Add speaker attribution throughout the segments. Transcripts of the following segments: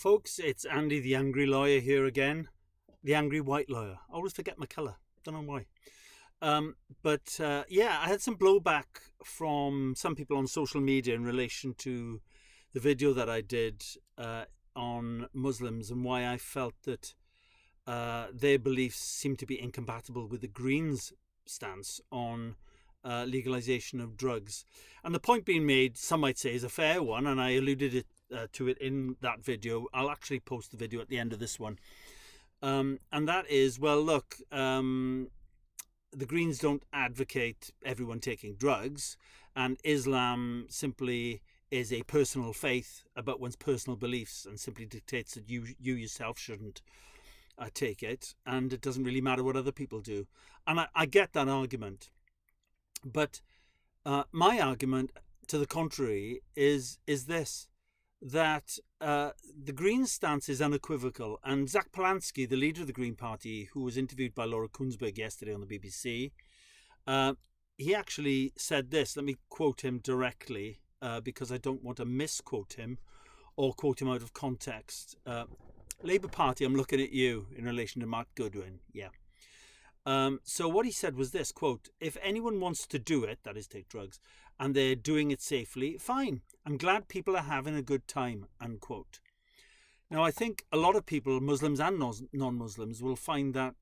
Speaker 1: folks, it's Andy the Angry Lawyer here again. The Angry White Lawyer. I always forget my colour. Don't know why. I had some blowback from some people on social media in relation to the video that I did on Muslims and why I felt that their beliefs seem to be incompatible with the Greens' stance on legalisation of drugs. And the point being made, some might say, is a fair one, and I alluded to it in that video. I'll actually post the video at the end of this one. And that is, well, look, the Greens don't advocate everyone taking drugs, and Islam simply is a personal faith about one's personal beliefs and simply dictates that you yourself shouldn't take it, and it doesn't really matter what other people do. And I get that argument. But my argument to the contrary is this, that the Greens' stance is unequivocal. And Zack Polanski, the leader of the Green Party, who was interviewed by Laura Kuenssberg yesterday on the BBC, he actually said this. Let me quote him directly because I don't want to misquote him or quote him out of context. Labour Party, I'm looking at you in relation to Mark Goodwin. Yeah. So what he said was this, quote, "If anyone wants to do it, that is take drugs, and they're doing it safely, fine. I'm glad people are having a good time," unquote. Now, I think a lot of people, Muslims and non-Muslims, will find that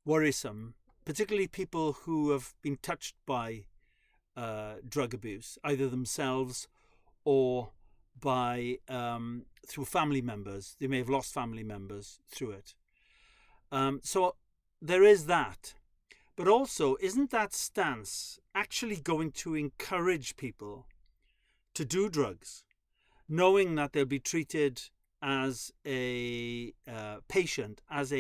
Speaker 1: worrisome, particularly people who have been touched by drug abuse, either themselves or by through family members. They may have lost family members through it. So there is that. But also, isn't that stance actually going to encourage people to do drugs, knowing that they'll be treated as a patient, as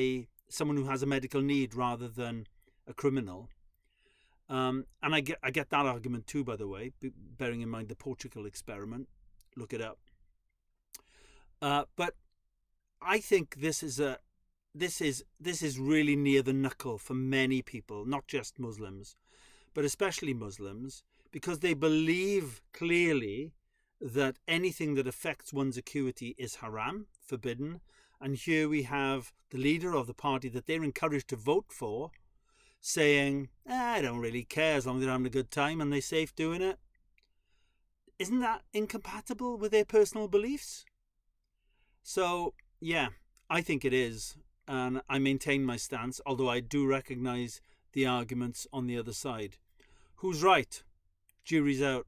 Speaker 1: someone who has a medical need rather than a criminal? And I get that argument too, by the way, bearing in mind the Portugal experiment. Look it up. But I think this is really near the knuckle for many people, not just Muslims, but especially Muslims, because they believe clearly that anything that affects one's acuity is haram, forbidden. And here we have the leader of the party that they're encouraged to vote for saying, I don't really care as long as they're having a good time and they're safe doing it. Isn't that incompatible with their personal beliefs? So, yeah, I think it is. And I maintain my stance, although I do recognise the arguments on the other side. Who's right? Jury's out.